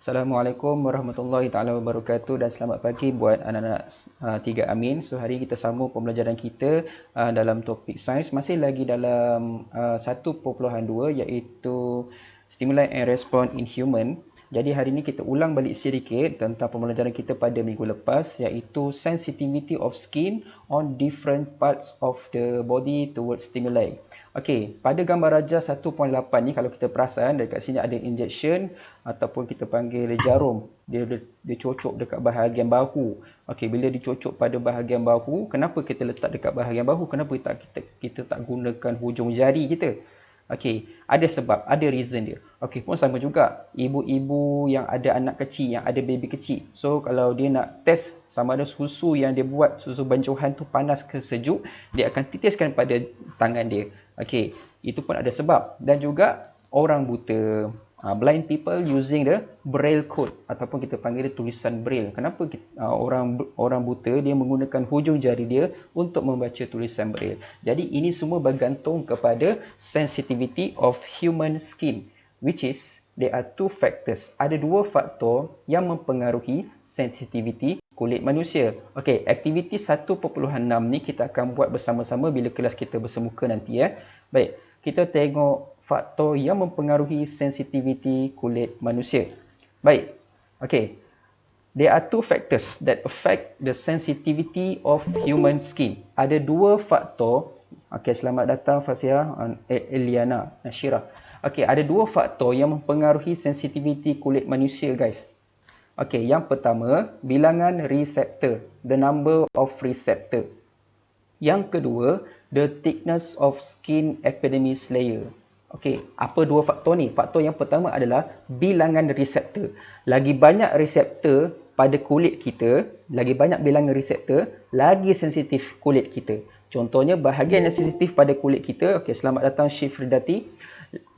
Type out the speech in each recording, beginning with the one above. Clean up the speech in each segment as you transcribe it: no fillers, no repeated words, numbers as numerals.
Assalamualaikum warahmatullahi taala wabarakatuh dan selamat pagi buat anak-anak 3 Amin. So hari ini kita sambung pembelajaran kita dalam topik sains, masih lagi dalam 1.2 iaitu Stimuli and Response in Human. Jadi hari ini kita ulang balik sedikit tentang pembelajaran kita pada minggu lepas, iaitu sensitivity of skin on different parts of the body towards stimuli. Okey, pada gambar raja 1.8 ni kalau kita perasan dekat sini ada injection ataupun kita panggil jarum. Dia cocok dekat bahagian bahu. Okey, bila dicocok pada bahagian bahu, kenapa kita letak dekat bahagian bahu? Kenapa kita tak gunakan hujung jari kita? Okey, ada sebab, ada reason dia. Okey, pun sama juga. Ibu-ibu yang ada anak kecil, yang ada baby kecil. So, kalau dia nak test sama ada susu yang dia buat, susu bancuhan tu panas ke sejuk, dia akan titiskan pada tangan dia. Okey, itu pun ada sebab. Dan juga orang buta, blind people using the braille code ataupun kita panggil dia tulisan braille. Kenapa orang buta dia menggunakan hujung jari dia untuk membaca tulisan braille? Jadi ini semua bergantung kepada sensitivity of human skin, which is there are two factors. Ada dua faktor yang mempengaruhi sensitivity kulit manusia. Okey, aktiviti 1.6 ni kita akan buat bersama-sama bila kelas kita bersemuka nanti ya. Baik, kita tengok faktor yang mempengaruhi sensitivity kulit manusia. Baik. Okey. There are two factors that affect the sensitivity of human skin. Ada dua faktor. Okey, selamat datang Fasiah, Eliana, Nashira. Okey, ada dua faktor yang mempengaruhi sensitivity kulit manusia, guys. Okey, yang pertama, bilangan reseptor, the number of receptor. Yang kedua, the thickness of skin epidermis layer. Okey, apa dua faktor ni? Faktor yang pertama adalah bilangan reseptor. Lagi banyak reseptor pada kulit kita, lagi banyak bilangan reseptor, lagi sensitif kulit kita. Contohnya bahagian yang sensitif pada kulit kita, okey, selamat datang Syif Ridati.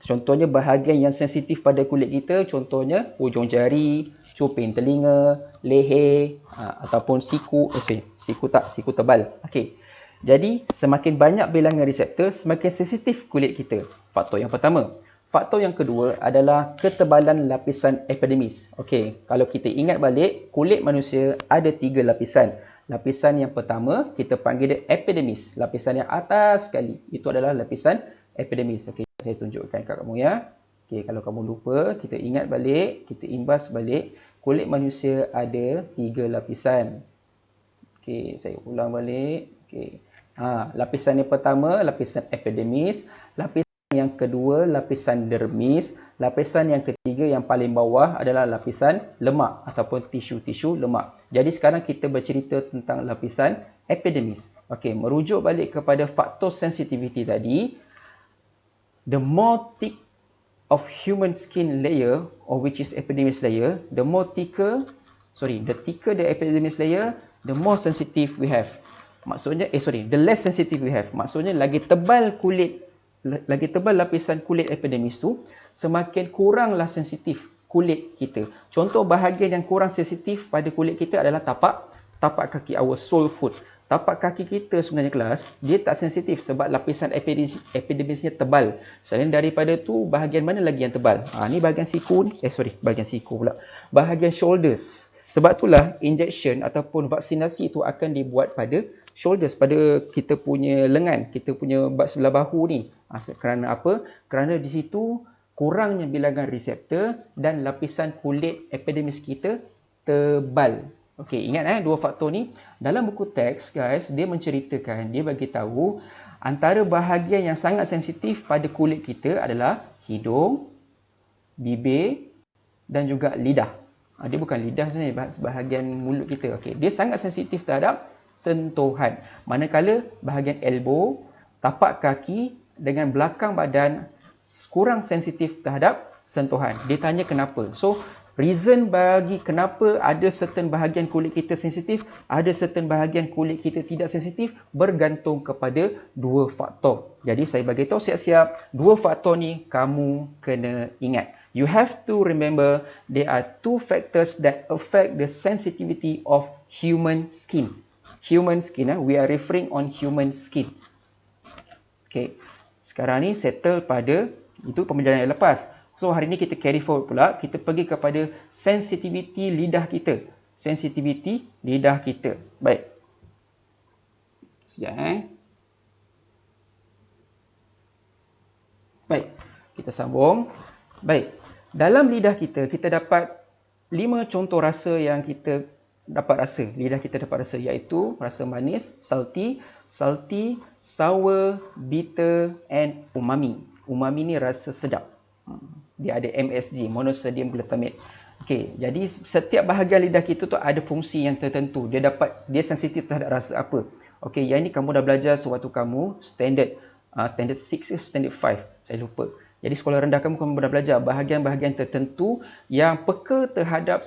Contohnya bahagian yang sensitif pada kulit kita, contohnya hujung jari, cuping telinga, leher, ataupun siku, siku tebal. Okey. Jadi, semakin banyak bilangan reseptor, semakin sensitif kulit kita. Faktor yang pertama. Faktor yang kedua adalah ketebalan lapisan epidermis. Okey, kalau kita ingat balik, kulit manusia ada 3 lapisan. Lapisan yang pertama, kita panggil dia epidermis. Lapisan yang atas sekali, itu adalah lapisan epidermis. Okey, saya tunjukkan kat kamu ya. Okey, kalau kamu lupa, kita ingat balik, kita imbas balik. Kulit manusia ada 3 lapisan. Okey, saya ulang balik. Okey. Lapisan yang pertama, lapisan epidermis. Lapisan yang kedua, lapisan dermis. Lapisan yang ketiga, yang paling bawah adalah lapisan lemak ataupun tisu-tisu lemak. Jadi sekarang kita bercerita tentang lapisan epidermis. Okey, merujuk balik kepada faktor sensitivity tadi. The more thick of human skin layer, or which is epidermis layer, the thicker the epidermis layer, the more sensitive we have. Maksudnya, the less sensitive we have. Maksudnya, lagi tebal lapisan kulit epidermis tu, semakin kuranglah sensitif kulit kita. Contoh bahagian yang kurang sensitif pada kulit kita adalah tapak kaki, our sole foot. Tapak kaki kita sebenarnya kelas, dia tak sensitif sebab lapisan epidermisnya tebal. Selain daripada tu, bahagian mana lagi yang tebal? Ni bahagian siku ni. Bahagian shoulders. Sebab itulah injection ataupun vaksinasi itu akan dibuat pada shoulders, pada kita punya lengan, kita punya sebelah bahu ni. Kerana apa? Kerana di situ kurangnya bilangan reseptor dan lapisan kulit epidermis kita tebal. Okey, ingat dua faktor ni. Dalam buku teks, guys, dia menceritakan, dia bagi tahu antara bahagian yang sangat sensitif pada kulit kita adalah hidung, bibir dan juga lidah. Dia bukan lidah sebenarnya, bahagian mulut kita. Okey, dia sangat sensitif terhadap sentuhan. Manakala bahagian elbow, tapak kaki dengan belakang badan kurang sensitif terhadap sentuhan. Dia tanya kenapa. So, reason bagi kenapa ada certain bahagian kulit kita sensitif, ada certain bahagian kulit kita tidak sensitif, bergantung kepada dua faktor. Jadi saya bagi tahu siap-siap, dua faktor ni kamu kena ingat. You have to remember there are two factors that affect the sensitivity of human skin. Human skin, we are referring on human skin. Okay. Sekarang ni settle pada itu pembelajaran yang lepas. So hari ni kita carry forward pula, kita pergi kepada sensitivity lidah kita. Sensitivity lidah kita. Baik. Sekejap Baik, kita sambung. Baik, dalam lidah kita, kita dapat 5 contoh rasa yang kita dapat rasa. Lidah kita dapat rasa, iaitu rasa manis, salty, sour, bitter and umami. Umami ni rasa sedap. Dia ada MSG, monosodium glutamate. Okey, jadi setiap bahagian lidah kita tu ada fungsi yang tertentu. Dia sensitif terhadap rasa apa. Okey, yang ni kamu dah belajar sewaktu kamu standard 6 ke standard 5, saya lupa. Jadi sekolah rendah kamu dah belajar bahagian-bahagian tertentu yang peka terhadap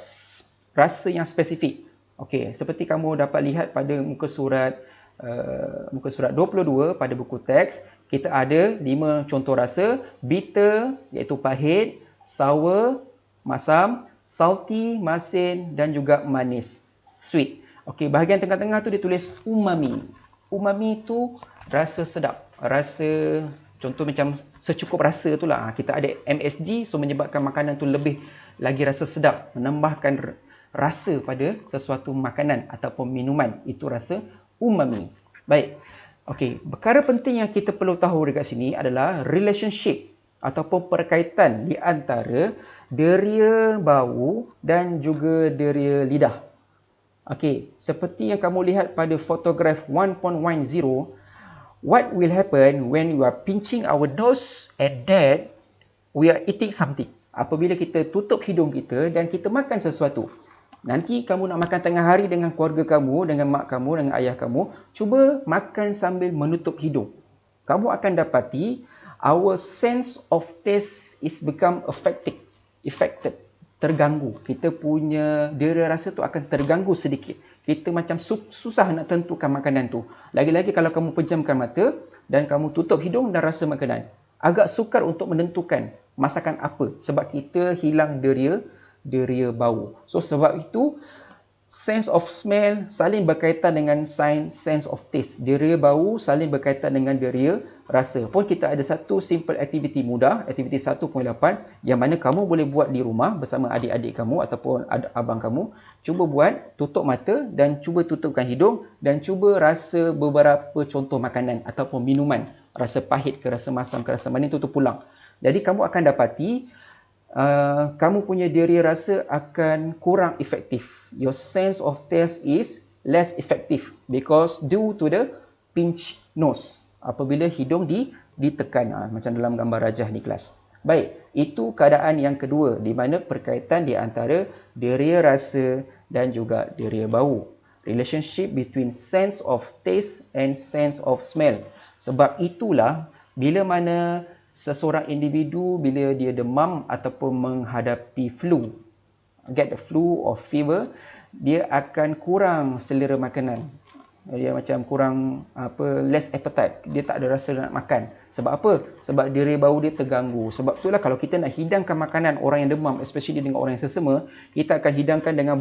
rasa yang spesifik. Okey, seperti kamu dapat lihat pada muka surat 22 pada buku teks, kita ada 5 contoh rasa: bitter iaitu pahit, sour masam, salty masin dan juga manis sweet. Okey, bahagian tengah-tengah tu ditulis umami. Umami tu rasa sedap, rasa contoh macam secukup rasa tu lah. Kita ada MSG, so menyebabkan makanan tu lebih lagi rasa sedap, menambahkan rasa pada sesuatu makanan ataupun minuman. Itu rasa umami. Baik. Okey, perkara penting yang kita perlu tahu dekat sini adalah relationship ataupun perkaitan di antara deria bau dan juga deria lidah. Okey, seperti yang kamu lihat pada fotograf 1.10, what will happen when you are pinching our nose and then we are eating something? Apabila kita tutup hidung kita dan kita makan sesuatu. Nanti kamu nak makan tengah hari dengan keluarga kamu, dengan mak kamu, dengan ayah kamu, cuba makan sambil menutup hidung. Kamu akan dapati our sense of taste is become affected, terganggu. Kita punya deria rasa tu akan terganggu sedikit. Kita macam susah nak tentukan makanan tu. Lagi-lagi kalau kamu pejamkan mata dan kamu tutup hidung dan rasa makanan. Agak sukar untuk menentukan masakan apa sebab kita hilang deria bau. So sebab itu sense of smell saling berkaitan dengan sense of taste. Deria bau saling berkaitan dengan deria rasa. Pun kita ada satu simple activity mudah, aktiviti 1.8 yang mana kamu boleh buat di rumah bersama adik-adik kamu ataupun abang kamu. Cuba buat, tutup mata dan cuba tutupkan hidung dan cuba rasa beberapa contoh makanan ataupun minuman. Rasa pahit ke rasa masam ke rasa manis tu pulang. Jadi kamu akan dapati kamu punya deria rasa akan kurang efektif. Your sense of taste is less effective because due to the pinch nose. Apabila hidung ditekan, macam dalam gambar rajah di kelas. Baik, itu keadaan yang kedua di mana perkaitan di antara deria rasa dan juga deria bau. Relationship between sense of taste and sense of smell. Sebab itulah bila mana seseorang individu bila dia demam ataupun menghadapi flu, get the flu or fever, dia akan kurang selera makanan. Dia macam kurang less appetite. Dia tak ada rasa nak makan. Sebab apa? Sebab deria bau dia terganggu. Sebab itulah kalau kita nak hidangkan makanan orang yang demam, especially dengan orang yang sesama, kita akan hidangkan dengan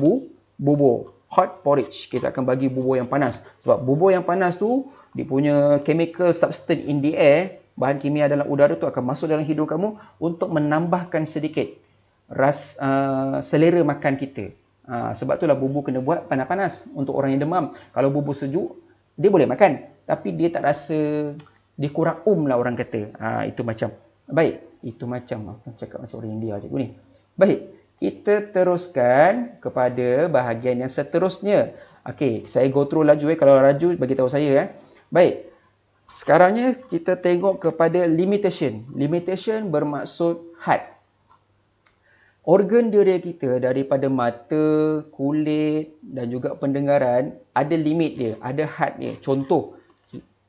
bubur. Hot porridge. Kita akan bagi bubur yang panas. Sebab bubur yang panas tu, dia punya chemical substance in the air, bahan kimia dalam udara tu akan masuk dalam hidung kamu untuk menambahkan sedikit selera makan kita. Sebab itulah bubur kena buat panas-panas untuk orang yang demam. Kalau bubur sejuk, dia boleh makan. Tapi dia tak rasa, dia kurang lah orang kata. Itu macam. Baik, itu macam. Cakap macam orang India cikgu ni. Baik, kita teruskan kepada bahagian yang seterusnya. Okey, saya go through laju. Kalau laju, bagi tahu saya. Baik, sekarangnya kita tengok kepada limitation. Limitation bermaksud had. Organ deria kita daripada mata, kulit dan juga pendengaran ada limit dia, ada had dia. Contoh,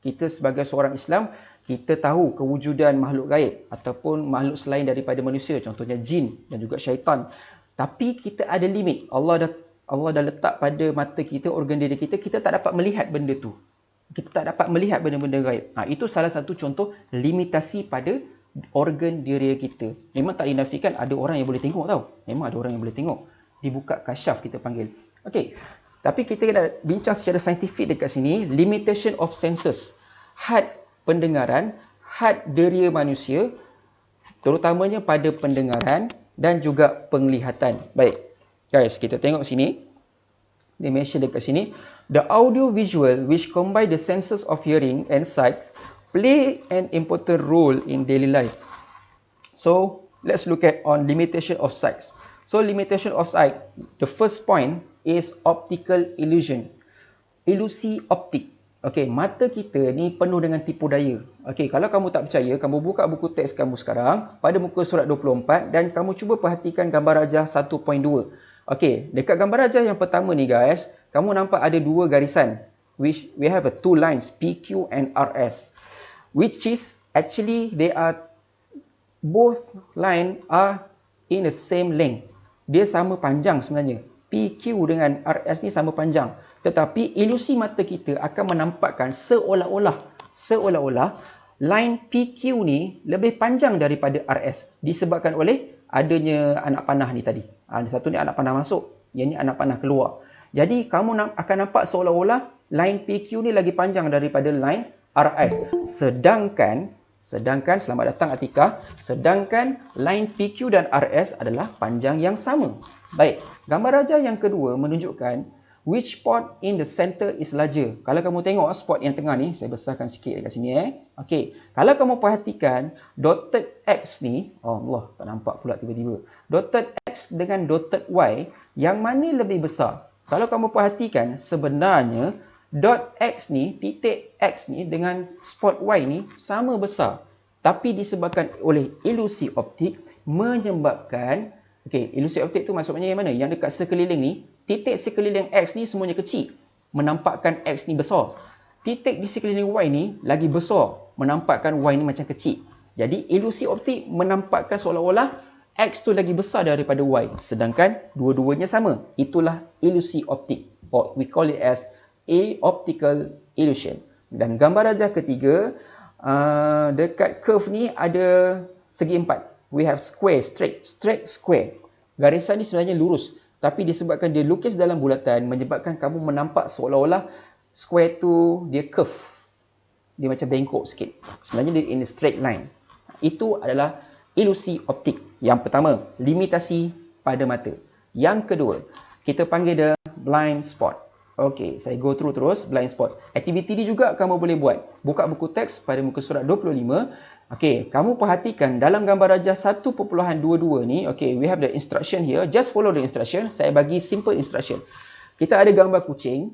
kita sebagai seorang Islam, kita tahu kewujudan makhluk gaib ataupun makhluk selain daripada manusia, contohnya jin dan juga syaitan. Tapi kita ada limit. Allah dah letak pada mata kita, organ diri kita, kita tak dapat melihat benda tu. Kita tak dapat melihat benda-benda gaib. Itu salah satu contoh limitasi pada organ diri kita. Memang tak dinafikan ada orang yang boleh tengok tau. Memang ada orang yang boleh tengok. Dibuka kasyaf kita panggil. Okey. Tapi kita nak bincang secara saintifik dekat sini. Limitation of senses. Had pendengaran, had deria manusia terutamanya pada pendengaran dan juga penglihatan. Baik, guys, kita tengok sini. Dia mention dekat sini, the audio visual which combine the senses of hearing and sight play an important role in daily life. So let's look at on limitation of sight. So limitation of sight, the first point is optical illusion. Ilusi optik. Okey, mata kita ni penuh dengan tipu daya. Okey, kalau kamu tak percaya, kamu buka buku teks kamu sekarang pada muka surat 24 dan kamu cuba perhatikan gambar rajah 1.2. Okey, dekat gambar rajah yang pertama ni guys, kamu nampak ada dua garisan which we have a two lines PQ and RS, which is actually they are both line are in the same length. Dia sama panjang sebenarnya. PQ dengan RS ni sama panjang. Tetapi ilusi mata kita akan menampakkan seolah-olah line PQ ni lebih panjang daripada RS disebabkan oleh adanya anak panah ni tadi. Satu ni anak panah masuk, yang ni anak panah keluar. Jadi kamu akan nampak seolah-olah line PQ ni lagi panjang daripada line RS. Sedangkan selamat datang Atika, sedangkan line PQ dan RS adalah panjang yang sama. Baik, gambar rajah yang kedua menunjukkan which spot in the center is larger. Kalau kamu tengok spot yang tengah ni, saya besarkan sikit dekat sini Okey, kalau kamu perhatikan dotted X ni, Allah, tak nampak pula tiba-tiba. Dotted X dengan dotted Y, yang mana lebih besar? Kalau kamu perhatikan, sebenarnya dot X ni, titik X ni dengan spot Y ni sama besar. Tapi disebabkan oleh ilusi optik menyebabkan, okey, ilusi optik tu maksudnya yang mana? Yang dekat sekeliling ni, titik sekeliling X ni semuanya kecil, menampakkan X ni besar. Titik di sekeliling Y ni lagi besar, menampakkan Y ni macam kecil. Jadi ilusi optik menampakkan seolah-olah X tu lagi besar daripada Y, sedangkan dua-duanya sama. Itulah ilusi optik, or we call it as a optical illusion. Dan gambar rajah ketiga, dekat curve ni ada segi empat. We have square, straight, square. Garisan ni sebenarnya lurus, tapi disebabkan dia lukis dalam bulatan, menyebabkan kamu menampak seolah-olah square tu dia curve. Dia macam bengkok sikit. Sebenarnya dia in a straight line. Itu adalah ilusi optik. Yang pertama, limitasi pada mata. Yang kedua, kita panggil dia blind spot. Okey, saya go through terus blind spot. Aktiviti ni juga kamu boleh buat. Buka buku teks pada muka surat 25. Okey, kamu perhatikan dalam gambar rajah 1.22 ni, okey, we have the instruction here. Just follow the instruction. Saya bagi simple instruction. Kita ada gambar kucing,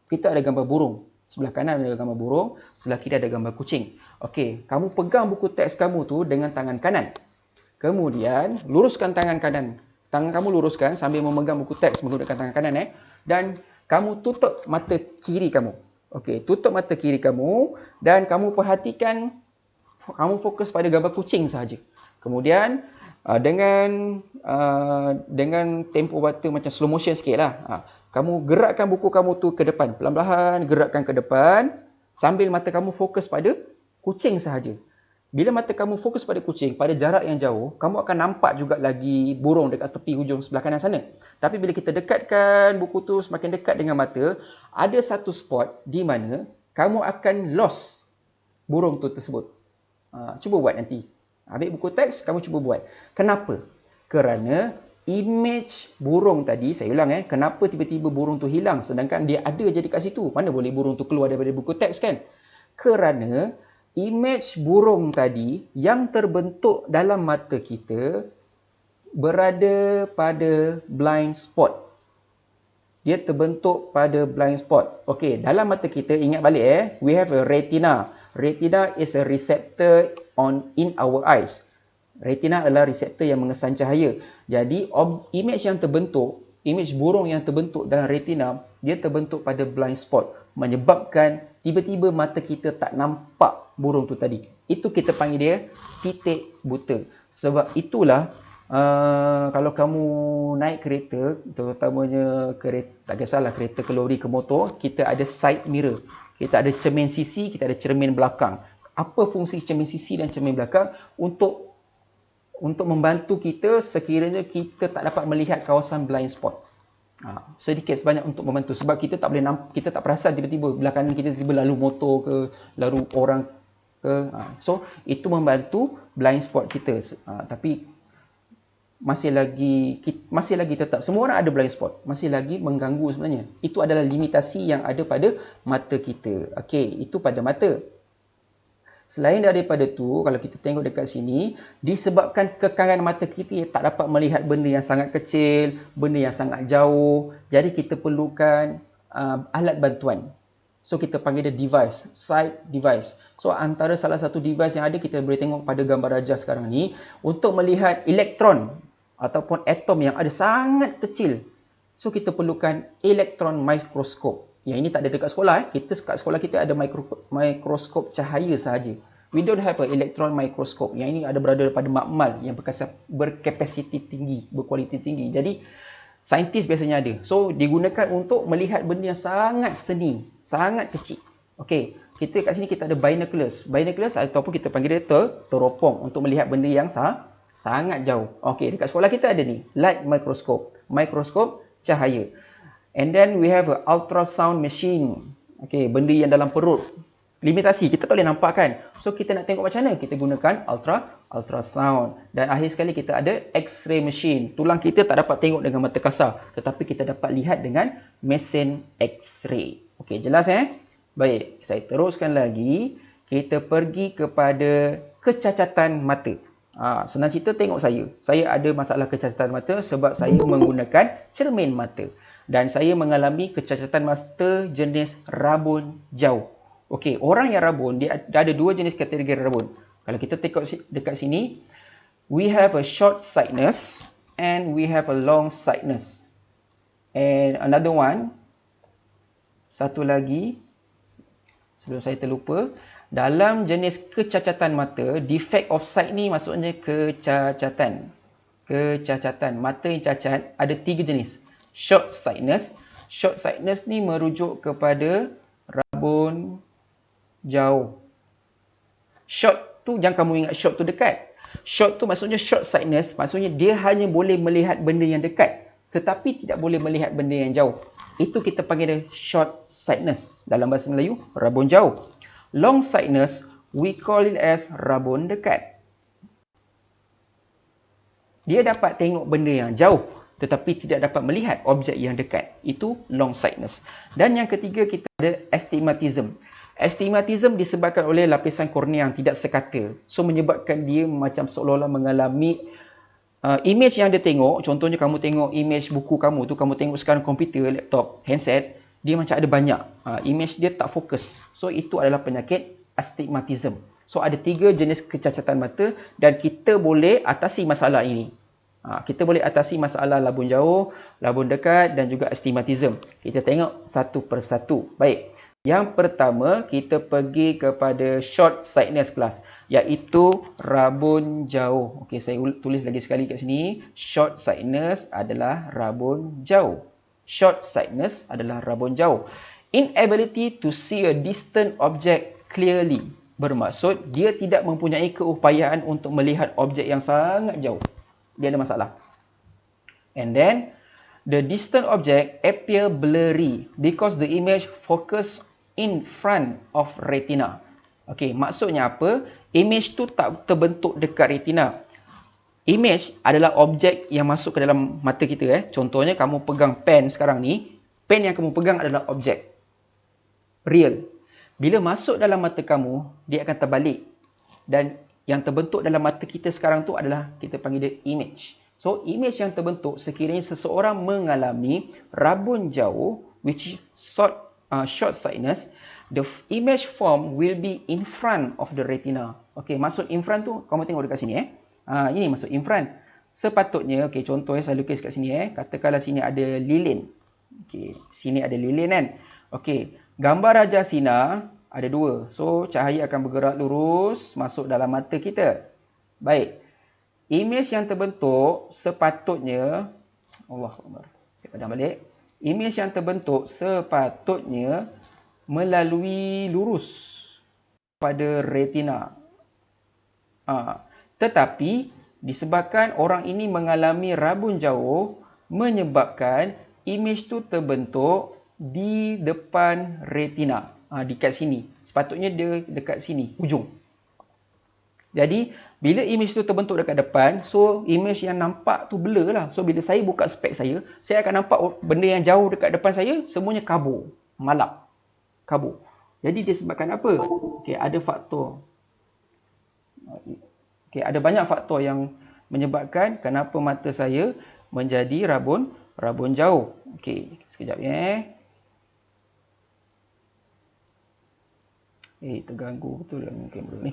kita ada gambar burung. Sebelah kanan ada gambar burung, sebelah kiri ada gambar kucing. Okey, kamu pegang buku teks kamu tu dengan tangan kanan. Kemudian, luruskan tangan kanan. Tangan kamu luruskan sambil memegang buku teks menggunakan tangan kanan dan kamu tutup mata kiri kamu. Okey, tutup mata kiri kamu dan kamu perhatikan, kamu fokus pada gambar kucing sahaja. Kemudian dengan tempo bata macam slow motion sikitlah. Kamu gerakkan buku kamu tu ke depan, pelan-pelan gerakkan ke depan sambil mata kamu fokus pada kucing sahaja. Bila mata kamu fokus pada kucing, pada jarak yang jauh, kamu akan nampak juga lagi burung dekat tepi hujung sebelah kanan sana. Tapi bila kita dekatkan buku tu semakin dekat dengan mata, ada satu spot di mana kamu akan lost burung tu tersebut. Cuba buat nanti. Ambil buku teks, kamu cuba buat. Kenapa? Kerana image burung tadi, saya ulang kenapa tiba-tiba burung tu hilang sedangkan dia ada je dekat situ. Mana boleh burung tu keluar daripada buku teks kan? Kerana image burung tadi yang terbentuk dalam mata kita berada pada blind spot. Dia terbentuk pada blind spot. Okey, dalam mata kita, ingat balik we have a retina. Retina is a receptor in our eyes. Retina adalah reseptor yang mengesan cahaya. Jadi, image yang terbentuk, image burung yang terbentuk dalam retina, dia terbentuk pada blind spot. Menyebabkan tiba-tiba mata kita tak nampak burung tu tadi. Itu kita panggil dia titik buta. Sebab itulah kalau kamu naik kereta, terutamanya kereta, tak kisahlah kereta ke lori ke motor, kita ada side mirror. Kita ada cermin sisi, kita ada cermin belakang. Apa fungsi cermin sisi dan cermin belakang? Untuk membantu kita sekiranya kita tak dapat melihat kawasan blind spot. Sedikit sebanyak untuk membantu. Sebab kita tak boleh kita tak perasan tiba-tiba belah kanan kita tiba-tiba lalu motor ke, lalu orang So itu membantu blind spot kita. Tapi masih lagi tetap semua orang ada blind spot, masih lagi mengganggu sebenarnya. Itu adalah limitasi yang ada pada mata kita. Okey, itu pada mata. Selain daripada tu, kalau kita tengok dekat sini, disebabkan kekangan mata kita tak dapat melihat benda yang sangat kecil, benda yang sangat jauh, jadi kita perlukan alat bantuan. So kita panggil dia device, sight device. So antara salah satu device yang ada, kita boleh tengok pada gambar rajah sekarang ni, untuk melihat elektron ataupun atom yang ada sangat kecil. So kita perlukan elektron mikroskop. Yang ini tak ada dekat sekolah. Kita kat sekolah kita ada mikroskop cahaya sahaja. We don't have a electron microscope. Yang ini ada berada pada makmal yang berkapasiti tinggi, berkualiti tinggi. Jadi saintis biasanya ada. So digunakan untuk melihat benda yang sangat seni, sangat kecil. Okey, kita kat sini kita ada binoculars. Binoculars ataupun kita panggil dia teropong untuk melihat benda yang sangat jauh. Okey, dekat sekolah kita ada ni, light microscope, mikroskop cahaya. And then we have a ultrasound machine. Okey, benda yang dalam perut. Limitasi, kita tak boleh nampak kan. So kita nak tengok macam mana? Kita gunakan ultrasound. Dan akhir sekali kita ada X-ray machine. Tulang kita tak dapat tengok dengan mata kasar, tetapi kita dapat lihat dengan mesin X-ray. Okey, jelas Baik, saya teruskan lagi. Kita pergi kepada kecacatan mata. Senang cerita, tengok saya. Saya ada masalah kecacatan mata sebab saya menggunakan cermin mata. Dan saya mengalami kecacatan mata jenis rabun jauh. Okey, orang yang rabun, dia ada dua jenis kategori rabun. Kalau kita tengok dekat sini, we have a short sightedness and we have a long sightedness. And another one, satu lagi, sebelum saya terlupa, dalam jenis kecacatan mata, defect of sight ni maksudnya kecacatan. Kecacatan mata yang cacat ada 3 jenis. Short sightedness. Short sightedness ni merujuk kepada rabun jauh. Short tu, jangan kamu ingat short tu dekat. Short tu maksudnya short sightedness, maksudnya dia hanya boleh melihat benda yang dekat, tetapi tidak boleh melihat benda yang jauh. Itu kita panggil dia short sightedness. Dalam bahasa Melayu, rabun jauh. Long sightedness, we call it as rabun dekat. Dia dapat tengok benda yang jauh, tetapi tidak dapat melihat objek yang dekat. Itu long sightedness. Dan yang ketiga, kita ada astigmatism. Astigmatism disebabkan oleh lapisan kornea yang tidak sekata. So menyebabkan dia macam seolah-olah mengalami image yang dia tengok. Contohnya kamu tengok image buku kamu tu, kamu tengok sekarang komputer, laptop, handset, dia macam ada banyak. Image dia tak fokus. So itu adalah penyakit astigmatism. So ada 3 jenis kecacatan mata dan kita boleh atasi masalah ini. Kita boleh atasi masalah labun jauh, labun dekat dan juga astigmatism. Kita tengok satu persatu. Baik. Yang pertama, kita pergi kepada short sightedness class, iaitu rabun jauh. Okey, saya tulis lagi sekali kat sini. Short sightedness adalah rabun jauh. Short sightedness adalah rabun jauh. Inability to see a distant object clearly. Bermaksud, dia tidak mempunyai keupayaan untuk melihat objek yang sangat jauh. Dia ada masalah. And then, the distant object appear blurry because the image focus in front of retina. Okey, maksudnya apa? Image tu tak terbentuk dekat retina. Image adalah objek yang masuk ke dalam mata kita. Contohnya kamu pegang pen sekarang ni, pen yang kamu pegang adalah objek real. Bila masuk dalam mata kamu, dia akan terbalik. Dan yang terbentuk dalam mata kita sekarang tu adalah kita panggil dia image. So, image yang terbentuk sekiranya seseorang mengalami rabun jauh, which is short sightedness, the image form will be in front of the retina. Okey, maksud in front tu, kamu tengok dekat sini. Ini maksud in front. Sepatutnya, okey, contohnya saya lukis kat sini. Katakanlah sini ada lilin. Okey, sini ada lilin kan. Okey, gambar Raja Sinar ada 2. So, cahaya akan bergerak lurus masuk dalam mata kita. Baik. Image yang terbentuk sepatutnya, Allahuakbar, saya padam balik. Image yang terbentuk sepatutnya melalui lurus pada retina. Tetapi disebabkan orang ini mengalami rabun jauh, menyebabkan image tu terbentuk di depan retina. Dekat sini. Sepatutnya dia dekat sini, ujung. Jadi, bila image tu terbentuk dekat depan, so image yang nampak tu blur lah. So, bila saya buka spek saya akan nampak benda yang jauh dekat depan saya, semuanya kabur, malap, kabur. Jadi, disebabkan apa? Okey, ada faktor. Okey, ada banyak faktor yang menyebabkan kenapa mata saya menjadi rabun jauh. Okey, sekejap ya. Terganggu betul dengan kamera ni.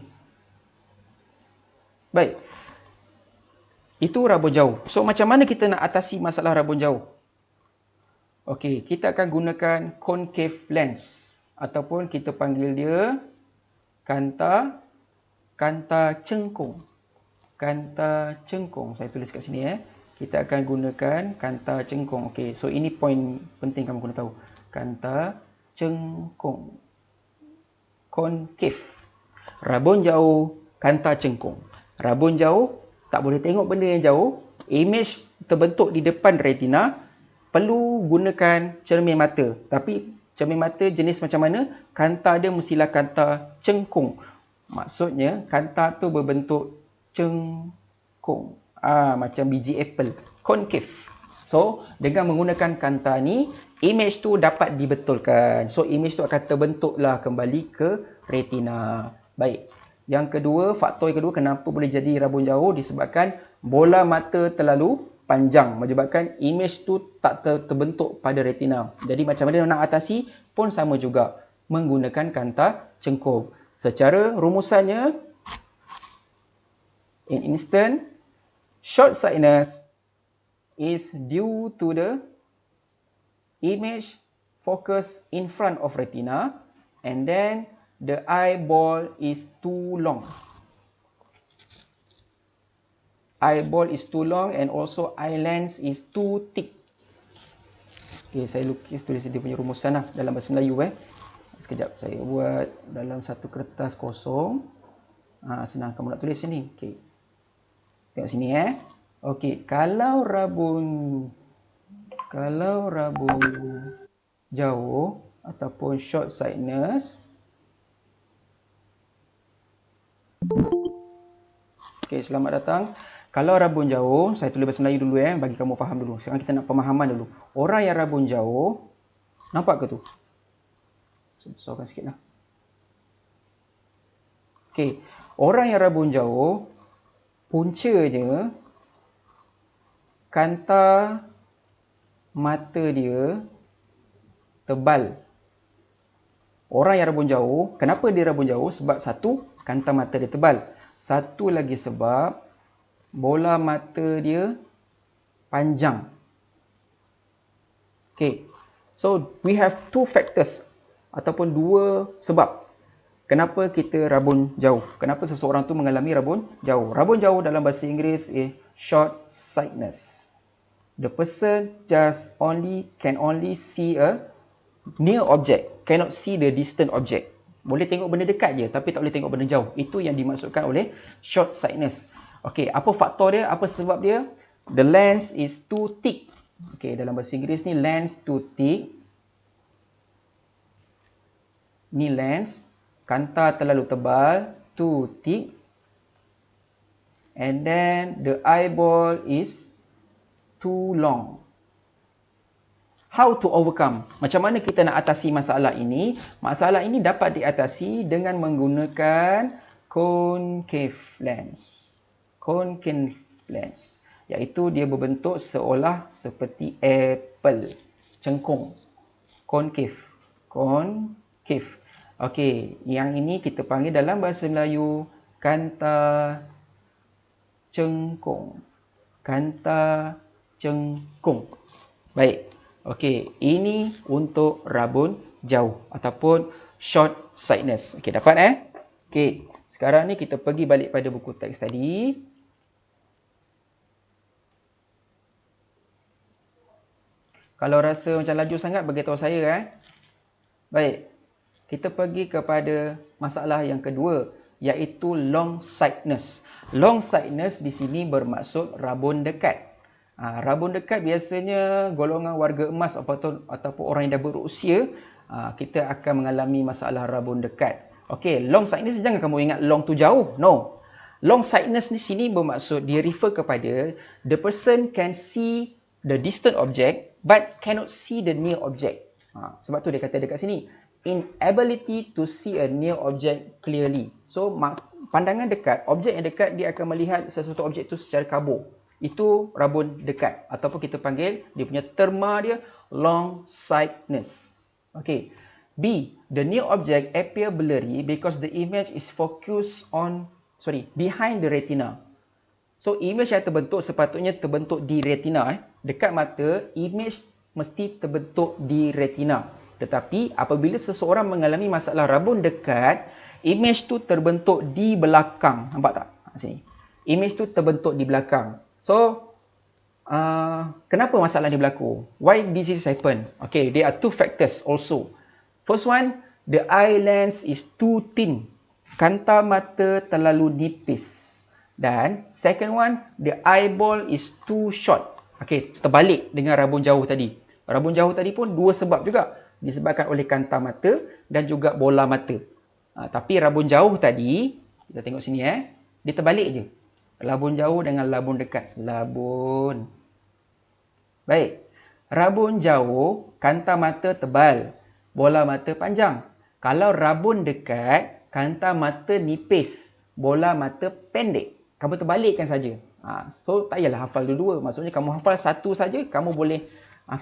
Baik. Itu rabun jauh. So, macam mana kita nak atasi masalah rabun jauh? Okey, kita akan gunakan concave lens. Ataupun kita panggil dia kanta cengkung. Kanta cengkung. Saya tulis kat sini . Kita akan gunakan kanta cengkung. Okey, so ini poin penting kamu kena tahu. Kanta cengkung. Concave. Rabun jauh, kanta cengkung. Rabun jauh, tak boleh tengok benda yang jauh. Image terbentuk di depan retina, perlu gunakan cermin mata. Tapi cermin mata jenis macam mana? Kanta dia mestilah kanta cengkung. Maksudnya kanta tu berbentuk cengkung. Macam biji apple. Concave. So, dengan menggunakan kanta ni, image tu dapat dibetulkan. So, image tu akan terbentuklah kembali ke retina. Baik. Yang kedua, faktor yang kedua kenapa boleh jadi rabun jauh disebabkan bola mata terlalu panjang. Menyebabkan image tu tak terbentuk pada retina. Jadi, macam mana nak atasi pun sama juga. Menggunakan kanta cengkung. Secara rumusannya, in instant, short sightedness is due to the image focus in front of retina and then the eyeball is too long. Eyeball is too long and also eye lens is too thick. Okay, saya tulis dia punya rumusan lah dalam bahasa Melayu . Sekejap, saya buat dalam satu kertas kosong. Senang kamu nak tulis sini. Okay. Tengok sini . Okey, kalau rabun jauh ataupun short sightedness. Okey, selamat datang. Kalau rabun jauh, saya tulis bahasa Melayu dulu bagi kamu faham dulu. Sekarang kita nak pemahaman dulu. Orang yang rabun jauh, nampak ke tu? Saya besarkan sikitlah. Okey, orang yang rabun jauh, puncanya kanta mata dia tebal. Orang yang rabun jauh, kenapa dia rabun jauh? Sebab satu, kanta mata dia tebal. Satu lagi sebab bola mata dia panjang. Okay, so we have two factors ataupun dua sebab kenapa kita rabun jauh. Kenapa seseorang tu mengalami rabun jauh. Rabun jauh dalam bahasa Inggeris is short sightedness. The person can only see a near object, cannot see the distant object. Boleh tengok benda dekat je, tapi tak boleh tengok benda jauh. Itu yang dimaksudkan oleh short sightedness. Okey, apa faktor dia? Apa sebab dia? The lens is too thick. Okey, dalam bahasa Inggeris ni lens too thick. Ni lens, kanta terlalu tebal, too thick. And then the eyeball is too long. How to overcome? Macam mana kita nak atasi masalah ini? Masalah ini dapat diatasi dengan menggunakan concave lens. Concave lens, iaitu dia berbentuk seolah seperti apple, cengkung. Concave. Concave. Okey, yang ini kita panggil dalam bahasa Melayu kanta cengkung. Kanta cengkung. Baik. Okey, ini untuk rabun jauh ataupun short sightedness. Okey, dapat Okey, sekarang ni kita pergi balik pada buku teks tadi. Kalau rasa macam laju sangat, beritahu saya Baik. Kita pergi kepada masalah yang kedua, iaitu long sightedness. Long sightedness di sini bermaksud rabun dekat. Rabun dekat biasanya golongan warga emas ataupun orang yang dah berusia, kita akan mengalami masalah rabun dekat. Okey, long sightedness jangan kamu ingat long tu jauh. No. Long sightedness di sini bermaksud dia refer kepada the person can see the distant object but cannot see the near object. Sebab tu dia kata dekat sini, inability to see a near object clearly. So pandangan dekat, objek yang dekat dia akan melihat sesuatu objek itu secara kabur. Itu rabun dekat ataupun kita panggil dia punya terma dia long sightedness. Okay. B, the near object appear blurry because the image is focused behind the retina. So image yang terbentuk sepatutnya terbentuk di retina. Dekat mata, image mesti terbentuk di retina. Tetapi apabila seseorang mengalami masalah rabun dekat, image tu terbentuk di belakang. Nampak tak? Sini. Image tu terbentuk di belakang. So, kenapa masalah ni berlaku? Why this is happen? Okay, there are two factors also. First one, the eye lens is too thin. Kanta mata terlalu nipis. Dan second one, the eyeball is too short. Okay, terbalik dengan rabun jauh tadi. Rabun jauh tadi pun dua sebab juga. Disebabkan oleh kanta mata dan juga bola mata. Tapi rabun jauh tadi, kita tengok sini dia terbalik je. Rabun jauh dengan rabun dekat. Rabun. Baik. Rabun jauh, kanta mata tebal. Bola mata panjang. Kalau rabun dekat, kanta mata nipis. Bola mata pendek. Kamu terbalikkan saja. So, tak payahlah hafal dua-dua. Maksudnya, kamu hafal satu saja, kamu boleh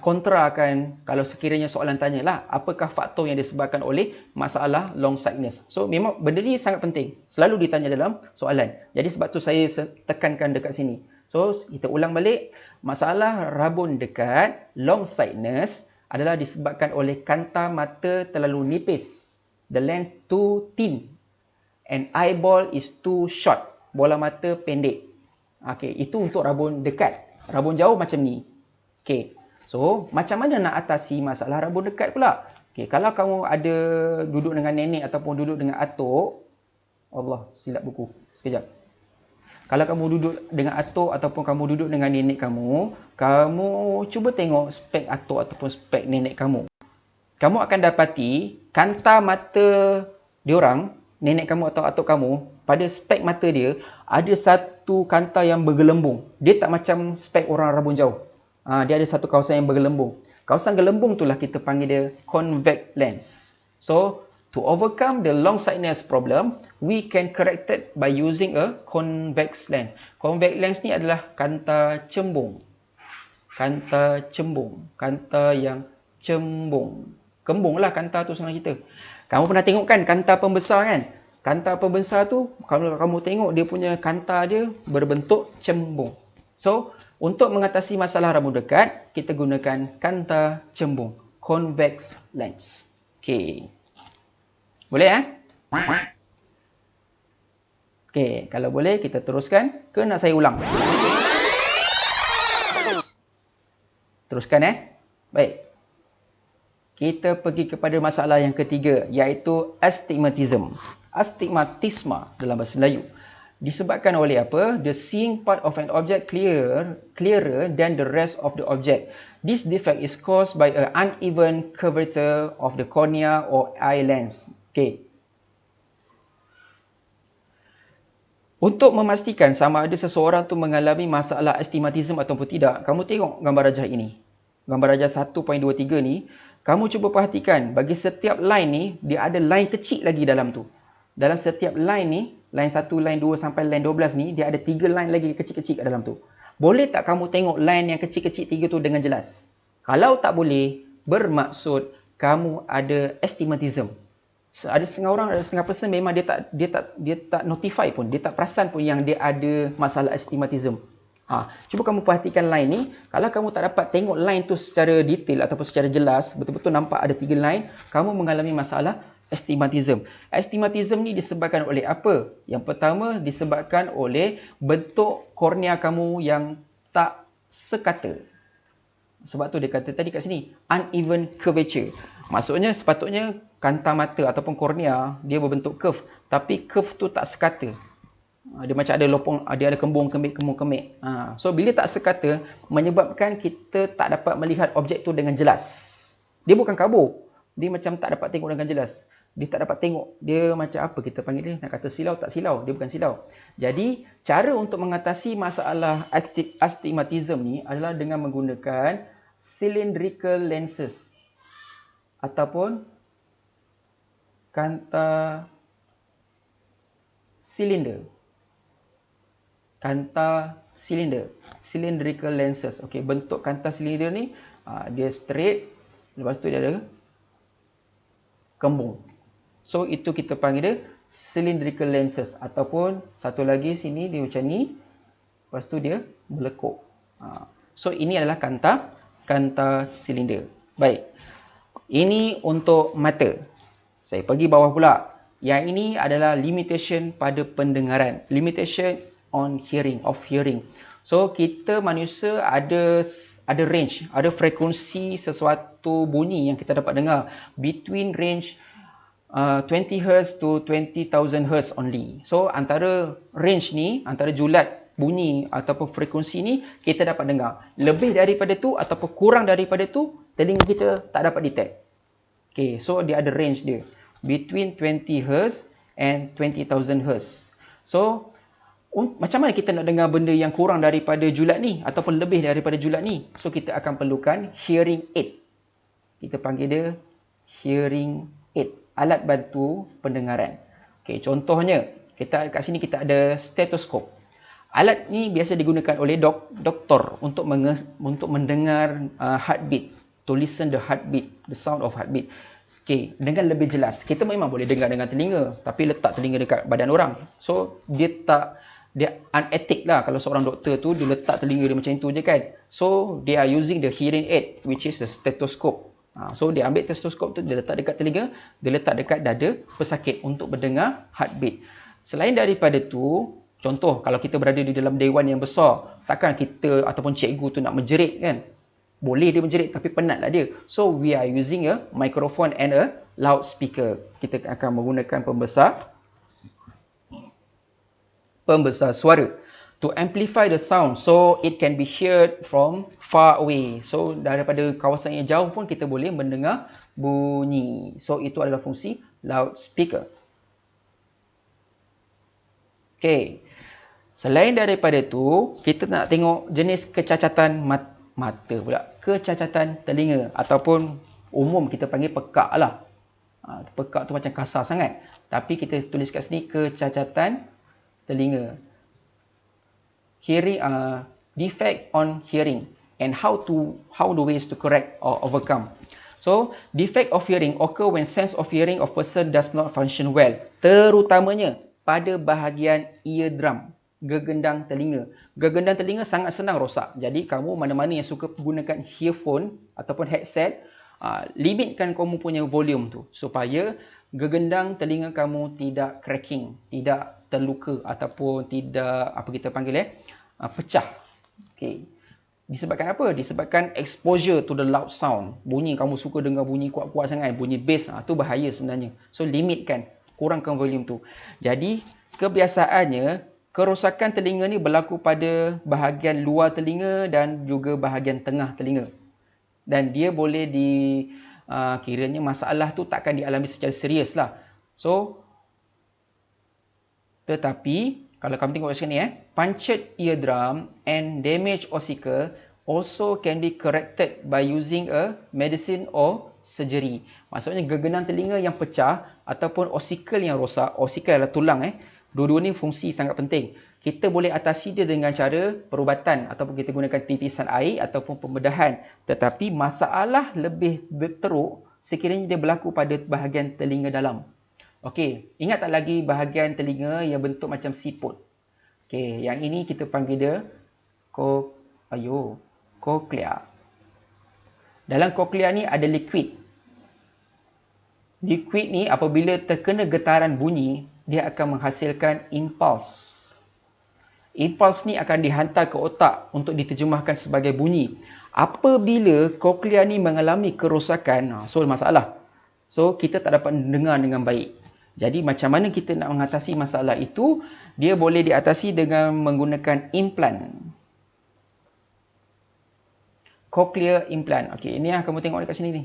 kontrakan kalau sekiranya soalan tanyalah apakah faktor yang disebabkan oleh masalah long sightedness. So, memang benda ni sangat penting. Selalu ditanya dalam soalan. Jadi, sebab tu saya tekankan dekat sini. So, kita ulang balik. Masalah rabun dekat, long sightedness, adalah disebabkan oleh kanta mata terlalu nipis. The lens too thin. And eyeball is too short. Bola mata pendek. Okay, itu untuk rabun dekat. Rabun jauh macam ni. Okay. So, macam mana nak atasi masalah rabun dekat pula? Okay, kalau kamu ada duduk dengan nenek ataupun duduk dengan atuk, Allah, silap buku. Sekejap. Kalau kamu duduk dengan atuk ataupun kamu duduk dengan nenek kamu, kamu cuba tengok spek atuk ataupun spek nenek kamu. Kamu akan dapati kanta mata diorang, nenek kamu atau atuk kamu, pada spek mata dia, ada satu kanta yang bergelembung. Dia tak macam spek orang rabun jauh. Dia ada satu kawasan yang bergelembung. Kawasan gelembung itulah kita panggil dia convex lens. So, to overcome the long sightedness problem, we can correct it by using a convex lens. Convex lens ni adalah kanta cembung. Kanta cembung. Kanta yang cembung. Kembung lah kanta tu senang kita. Kamu pernah tengok kan kanta pembesar kan? Kanta pembesar tu, kalau kamu tengok dia punya kanta dia berbentuk cembung. So, untuk mengatasi masalah rabun dekat, kita gunakan kanta cembung. Convex lens. Okay. Boleh Okay, kalau boleh kita teruskan ke nak saya ulang? Teruskan Baik. Kita pergi kepada masalah yang ketiga, iaitu astigmatism. Astigmatisma dalam bahasa Melayu. Disebabkan oleh apa? The seeing part of an object clearer than the rest of the object. This defect is caused by an uneven curvature of the cornea or eye lens. Okay. Untuk memastikan sama ada seseorang tu mengalami masalah astigmatism ataupun tidak, kamu tengok gambar rajah ini. Gambar rajah 1.23 ni, kamu cuba perhatikan, bagi setiap line ni, dia ada line kecil lagi dalam tu. Dalam setiap line ni, line 1, line 2 sampai line 12 ni, dia ada 3 line lagi kecil-kecil kat dalam tu. Boleh tak kamu tengok line yang kecil-kecil 3 tu dengan jelas? Kalau tak boleh, bermaksud kamu ada astigmatism. So, ada setengah orang, ada setengah person memang dia tak notify pun, dia tak perasan pun yang dia ada masalah astigmatism. Cuba kamu perhatikan line ni. Kalau kamu tak dapat tengok line tu secara detail ataupun secara jelas, betul-betul nampak ada 3 line, kamu mengalami masalah astigmatism. Astigmatism ni disebabkan oleh apa? Yang pertama, disebabkan oleh bentuk kornea kamu yang tak sekata. Sebab tu dia kata tadi kat sini, uneven curvature. Maksudnya sepatutnya kanta mata ataupun kornea dia berbentuk curve, tapi curve tu tak sekata. Dia macam ada lopong, dia ada kembung-kemik. So bila tak sekata, menyebabkan kita tak dapat melihat objek tu dengan jelas. Dia bukan kabur, dia macam tak dapat tengok dengan jelas. dia tak dapat tengok. Dia macam apa kita panggil dia? Nak kata silau tak silau, dia bukan silau. Jadi, cara untuk mengatasi masalah astigmatism ni adalah dengan menggunakan cylindrical lenses ataupun kanta silinder. Kanta silinder, cylindrical lenses. Okey, bentuk kanta silinder ni dia straight, lepas tu dia ada kembung. So itu kita panggil dia cylindrical lenses, ataupun satu lagi sini dia macam ni, lepas tu dia melekuk. So ini adalah kanta silinder. Baik. Ini untuk mata. Saya pergi bawah pula. Yang ini adalah limitation pada pendengaran. Limitation on hearing, of hearing. So kita manusia ada range, ada frekuensi sesuatu bunyi yang kita dapat dengar between range 20 Hz to 20,000 Hz only. So antara range ni, antara julat bunyi ataupun frekuensi ni kita dapat dengar. Lebih daripada tu ataupun kurang daripada tu, telinga kita tak dapat detect. Okay, so dia ada range dia between 20 Hz and 20,000 Hz. So macam mana kita nak dengar benda yang kurang daripada julat ni ataupun lebih daripada julat ni? So kita akan perlukan hearing aid. Kita panggil dia hearing aid, alat bantu pendengaran. Okey, contohnya kat sini kita ada stetoskop. Alat ni biasa digunakan oleh doktor untuk mendengar heartbeat, to listen the heartbeat, the sound of heartbeat. Okey, dengan lebih jelas. Kita memang boleh dengar dengan telinga, tapi letak telinga dekat badan orang. So dia unethic lah kalau seorang doktor tu dia letak telinga dia macam itu je kan. So they are using the hearing aid, which is the stethoscope. So dia ambil stethoscope tu, dia letak dekat telinga, dia letak dekat dada pesakit untuk mendengar heartbeat. Selain daripada tu, contoh kalau kita berada di dalam dewan yang besar, takkan kita ataupun cikgu tu nak menjerit kan? Boleh dia menjerit tapi penatlah dia. So we are using a microphone and a loudspeaker. Kita akan menggunakan pembesar suara to amplify the sound so it can be heard from far away. So daripada kawasan yang jauh pun kita boleh mendengar bunyi. So itu adalah fungsi loudspeaker. Okey. Selain daripada tu, kita nak tengok jenis kecacatan mata pula. Kecacatan telinga ataupun umum kita panggil pekak lah. Pekak tu macam kasar sangat. Tapi kita tulis kat sini kecacatan telinga. Hearing, defect on hearing and how the ways to correct or overcome. So, defect of hearing occur when sense of hearing of person does not function well. Terutamanya pada bahagian eardrum, gegendang telinga. Gegendang telinga sangat senang rosak. Jadi, kamu mana-mana yang suka gunakan earphone ataupun headset, limitkan kamu punya volume tu supaya gegendang telinga kamu tidak cracking, tidak terluka ataupun tidak pecah. Okey. Disebabkan apa? Disebabkan exposure to the loud sound. Bunyi kamu suka dengar bunyi kuat-kuat sangat, bunyi bass, tu bahaya sebenarnya. So limitkan, kurangkan volume tu. Jadi kebiasaannya kerosakan telinga ni berlaku pada bahagian luar telinga dan juga bahagian tengah telinga. Dan dia boleh kiranya masalah tu takkan dialami secara serius lah. So tetapi kalau kamu tengok kat sini punctured eardrum and damaged ossicle also can be corrected by using a medicine or surgery. Maksudnya gegenang telinga yang pecah ataupun ossicle yang rosak, ossicle adalah tulang dua-dua ni fungsi sangat penting. Kita boleh atasi dia dengan cara perubatan ataupun kita gunakan titisan air ataupun pembedahan. Tetapi masalah lebih teruk sekiranya dia berlaku pada bahagian telinga dalam. Okey, ingat tak lagi bahagian telinga yang bentuk macam siput? Okey, yang ini kita panggil dia cochlea. Dalam cochlea ni ada liquid. Liquid ni apabila terkena getaran bunyi, dia akan menghasilkan impuls. Impuls ni akan dihantar ke otak untuk diterjemahkan sebagai bunyi. Apabila cochlea ni mengalami kerosakan, so masalah. So kita tak dapat dengar dengan baik. Jadi macam mana kita nak mengatasi masalah itu? Dia boleh diatasi dengan menggunakan implant. Cochlear implant. Okey, ini yang kamu tengok dekat sini ni.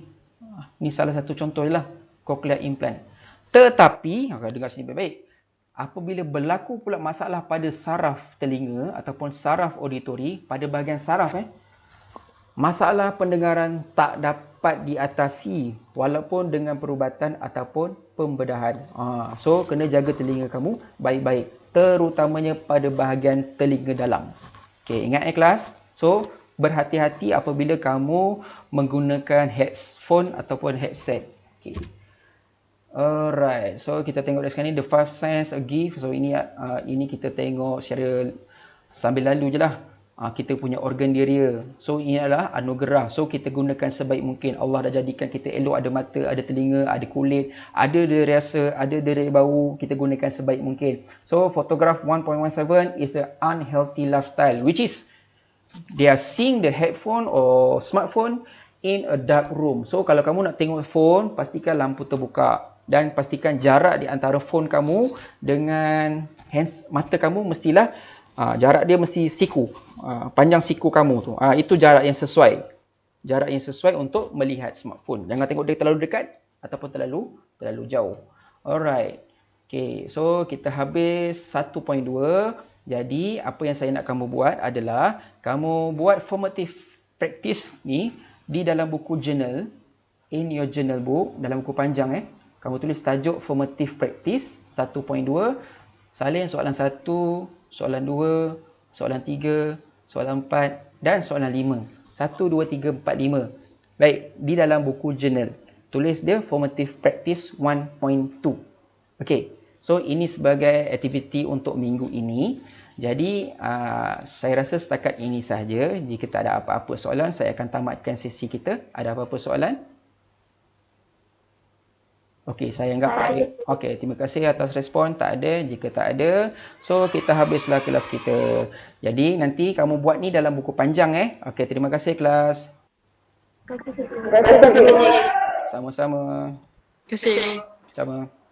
Ni salah satu contoh lah, cochlear implant. Tetapi, dengar sini baik-baik. Apabila berlaku pula masalah pada saraf telinga ataupun saraf auditori, pada bahagian saraf masalah pendengaran tak dapat diatasi walaupun dengan perubatan ataupun pembedahan. So, kena jaga telinga kamu baik-baik, terutamanya pada bahagian telinga dalam. Okay, ingat kelas? So, berhati-hati apabila kamu menggunakan headphone ataupun headset. Okay. Alright, so kita tengok dari sekarang ni the 5 signs a gift. So ini kita tengok secara sambil lalu je lah. Kita punya organ dia. So ini adalah anugerah. So kita gunakan sebaik mungkin. Allah dah jadikan kita elok, ada mata, ada telinga, ada kulit, ada derai rasa, ada derai bau. Kita gunakan sebaik mungkin. So photograph 1.17 is the unhealthy lifestyle, which is they are seeing the headphone or smartphone in a dark room. So kalau kamu nak tengok phone, pastikan lampu terbuka. Dan pastikan jarak di antara phone kamu dengan mata kamu mestilah jarak dia mesti siku, panjang siku kamu tu. Itu jarak yang sesuai. Jarak yang sesuai untuk melihat smartphone. Jangan tengok dia terlalu dekat ataupun terlalu jauh. Alright. Okay, so kita habis 1.2. Jadi apa yang saya nak kamu buat adalah kamu buat formative practice ni di dalam buku journal, in your journal book, dalam buku panjang kamu tulis tajuk formative practice 1.2, salin soalan 1, soalan 2, soalan 3, soalan 4 dan soalan 5. 1, 2, 3, 4, 5. Baik, di dalam buku journal. Tulis dia formative practice 1.2. Okey. So ini sebagai aktiviti untuk minggu ini. Jadi saya rasa setakat ini sahaja. Jika tak ada apa-apa soalan, saya akan tamatkan sesi kita. Ada apa-apa soalan? Okey, saya anggap tak ada. Okey, terima kasih atas respon. Tak ada. Jika tak ada, so kita habislah kelas kita. Jadi nanti kamu buat ni dalam buku panjang Okey, terima kasih kelas. Terima kasih. Sama-sama. Terima kasih. Sama.